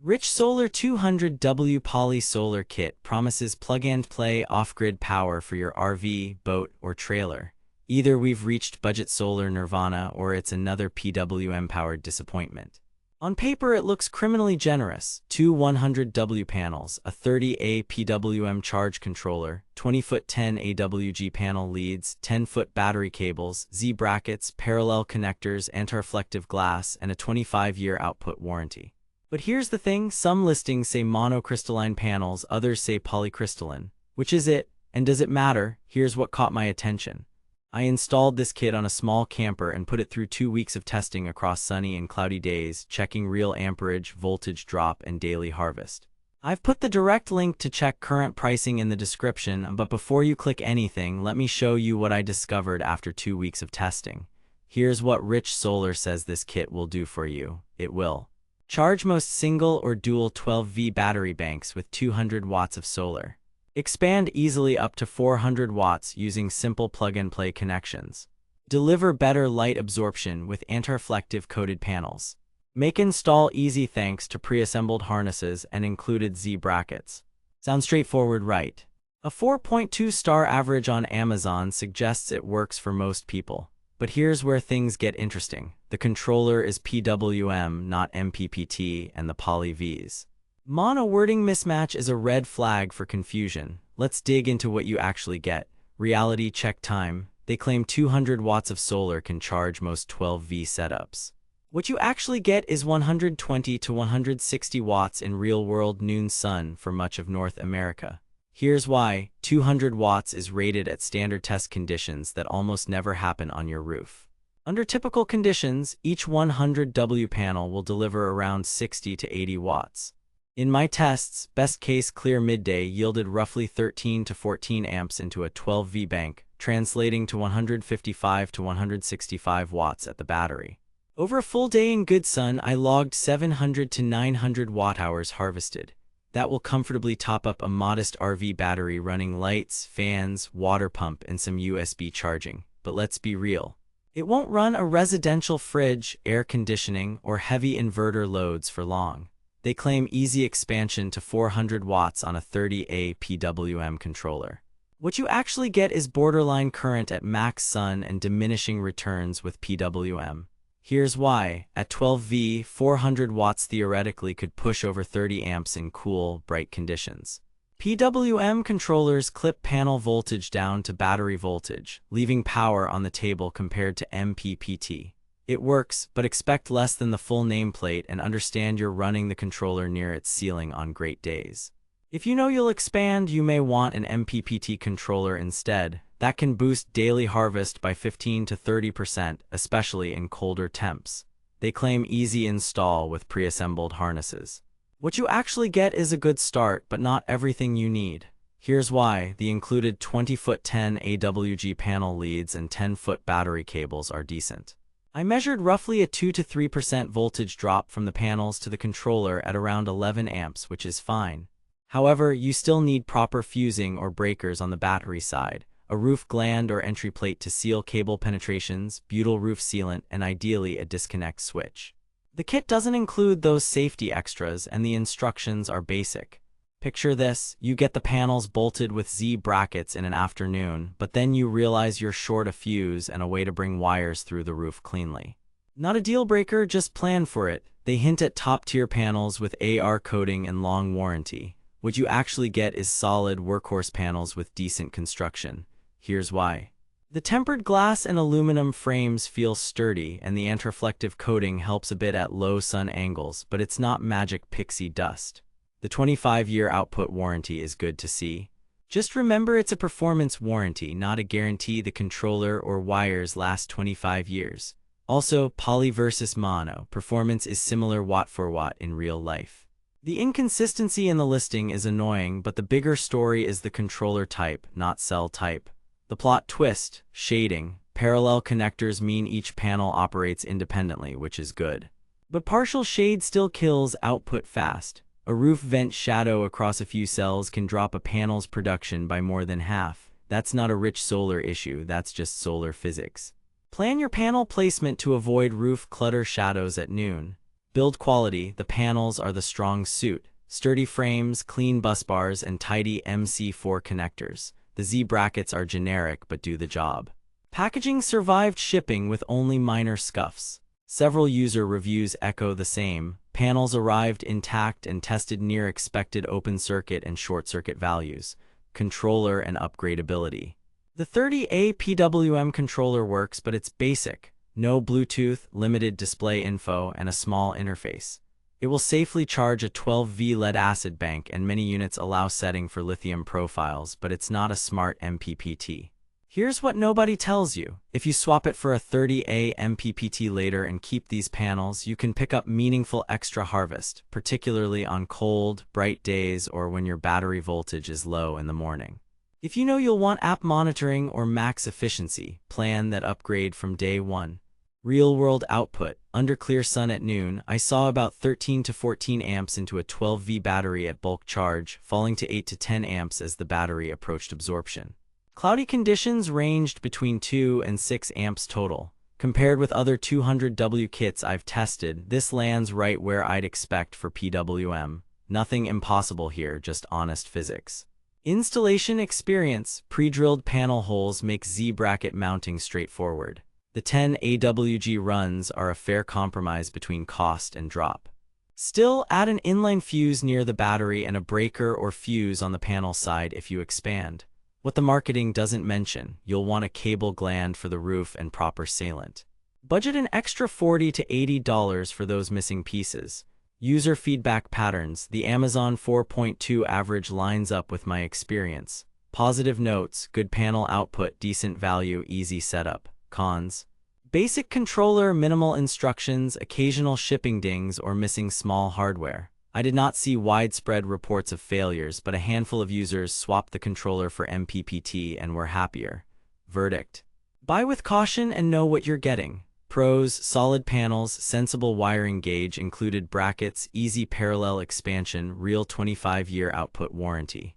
Rich Solar 200W Poly Solar Kit promises plug-and-play off-grid power for your RV, boat, or trailer. Either we've reached budget solar nirvana or it's another PWM-powered disappointment. On paper, it looks criminally generous. Two 100W panels, a 30A PWM charge controller, 20-foot 10 AWG panel leads, 10-foot battery cables, Z brackets, parallel connectors, anti-reflective glass, and a 25-year output warranty. But here's the thing, some listings say monocrystalline panels, others say polycrystalline. Which is it, and does it matter? Here's what caught my attention. I installed this kit on a small camper and put it through 2 weeks of testing across sunny and cloudy days, checking real amperage, voltage drop, and daily harvest. I've put the direct link to check current pricing in the description, but before you click anything, let me show you what I discovered after 2 weeks of testing. Here's what Rich Solar says this kit will do for you. It will charge most single or dual 12V battery banks with 200 watts of solar. Expand easily up to 400 watts using simple plug-and-play connections. Deliver better light absorption with anti-reflective coated panels. Make install easy thanks to pre-assembled harnesses and included Z brackets. Sounds straightforward, right? A 4.2-star average on Amazon suggests it works for most people. But here's where things get interesting. The controller is PWM, not MPPT, and the Poly Vs. Mono wording mismatch is a red flag for confusion. Let's dig into what you actually get. Reality check time. They claim 200 watts of solar can charge most 12V setups. What you actually get is 120 to 160 watts in real-world noon sun for much of North America. Here's why. 200 watts is rated at standard test conditions that almost never happen on your roof. Under typical conditions, each 100W panel will deliver around 60 to 80 watts. In my tests, best case clear midday yielded roughly 13 to 14 amps into a 12V bank, translating to 155 to 165 watts at the battery. Over a full day in good sun, I logged 700 to 900 watt-hours harvested. That will comfortably top up a modest RV battery running lights, fans, water pump, and some USB charging. But let's be real. It won't run a residential fridge, air conditioning, or heavy inverter loads for long. They claim easy expansion to 400 watts on a 30A PWM controller. What you actually get is borderline current at max sun and diminishing returns with PWM. Here's why. At 12V, 400 watts theoretically could push over 30 amps in cool, bright conditions. PWM controllers clip panel voltage down to battery voltage, leaving power on the table compared to MPPT. It works, but expect less than the full nameplate and understand you're running the controller near its ceiling on great days. If you know you'll expand, you may want an MPPT controller instead. That can boost daily harvest by 15 to 30%, especially in colder temps. They claim easy install with pre-assembled harnesses. What you actually get is a good start, but not everything you need. Here's why. The included 20-foot 10 AWG panel leads and 10-foot battery cables are decent. I measured roughly a 2 to 3% voltage drop from the panels to the controller at around 11 amps, which is fine. However, you still need proper fusing or breakers on the battery side, a roof gland or entry plate to seal cable penetrations, butyl roof sealant, and ideally a disconnect switch. The kit doesn't include those safety extras, and the instructions are basic. Picture this: you get the panels bolted with Z brackets in an afternoon, but then you realize you're short a fuse and a way to bring wires through the roof cleanly. Not a deal breaker, just plan for it. They hint at top-tier panels with AR coating and long warranty. What you actually get is solid workhorse panels with decent construction. Here's why. The tempered glass and aluminum frames feel sturdy, and the anti-reflective coating helps a bit at low sun angles, but it's not magic pixie dust. The 25-year output warranty is good to see. Just remember, it's a performance warranty, not a guarantee the controller or wires last 25 years. Also, poly versus mono, performance is similar watt for watt in real life. The inconsistency in the listing is annoying, but the bigger story is the controller type, not cell type. The plot twist: shading. Parallel connectors mean each panel operates independently, which is good. But partial shade still kills output fast. A roof vent shadow across a few cells can drop a panel's production by more than half. That's not a rich solar issue, that's just solar physics. Plan your panel placement to avoid roof clutter shadows at noon. Build quality, the panels are the strong suit. Sturdy frames, clean bus bars, and tidy MC4 connectors. The Z brackets are generic but do the job. Packaging survived shipping with only minor scuffs. Several user reviews echo the same. Panels arrived intact and tested near expected open circuit and short circuit values. Controller and upgradability. The 30A PWM controller works, but it's basic. No Bluetooth, limited display info, and a small interface. It will safely charge a 12V lead-acid bank, and many units allow setting for lithium profiles, but it's not a smart MPPT. Here's what nobody tells you. If you swap it for a 30A MPPT later and keep these panels, you can pick up meaningful extra harvest, particularly on cold, bright days or when your battery voltage is low in the morning. If you know you'll want app monitoring or max efficiency, plan that upgrade from day one. Real-world output. Under clear sun at noon, I saw about 13 to 14 amps into a 12V battery at bulk charge, falling to 8 to 10 amps as the battery approached absorption. Cloudy conditions ranged between 2 and 6 amps total. Compared with other 200W kits I've tested, this lands right where I'd expect for PWM. Nothing impossible here, just honest physics. Installation experience. Pre-drilled panel holes make Z-bracket mounting straightforward. The 10 AWG runs are a fair compromise between cost and drop. Still, add an inline fuse near the battery and a breaker or fuse on the panel side if you expand. What the marketing doesn't mention, you'll want a cable gland for the roof and proper sealant. Budget an extra $40 to $80 for those missing pieces. User feedback patterns. The Amazon 4.2 average lines up with my experience. Positive notes, good panel output, decent value, easy setup. Cons. Basic controller, minimal instructions, occasional shipping dings, or missing small hardware. I did not see widespread reports of failures, but a handful of users swapped the controller for MPPT and were happier. Verdict. Buy with caution and know what you're getting. Pros: solid panels, sensible wiring gauge, included brackets, easy parallel expansion, real 25-year output warranty.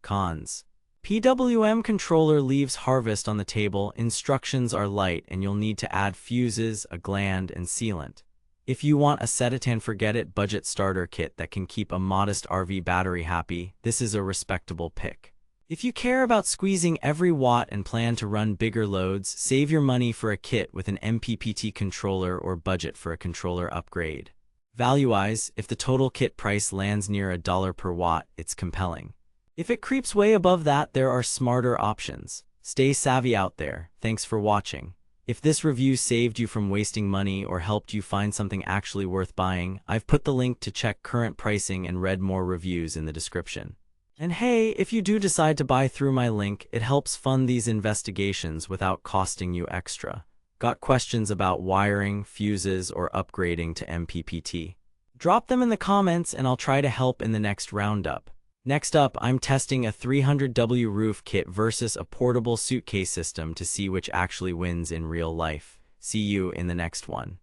Cons. PWM controller leaves harvest on the table, instructions are light, and you'll need to add fuses, a gland, and sealant. If you want a set-it-and-forget-it budget starter kit that can keep a modest RV battery happy, this is a respectable pick. If you care about squeezing every watt and plan to run bigger loads, save your money for a kit with an MPPT controller or budget for a controller upgrade. Value-wise, if the total kit price lands near $1 per watt, it's compelling. If it creeps way above that, there are smarter options. Stay savvy out there. Thanks for watching. If this review saved you from wasting money or helped you find something actually worth buying, I've put the link to check current pricing and read more reviews in the description. And hey, if you do decide to buy through my link, it helps fund these investigations without costing you extra. Got questions about wiring, fuses, or upgrading to MPPT? Drop them in the comments and I'll try to help in the next roundup. Next up, I'm testing a 300W roof kit versus a portable suitcase system to see which actually wins in real life. See you in the next one.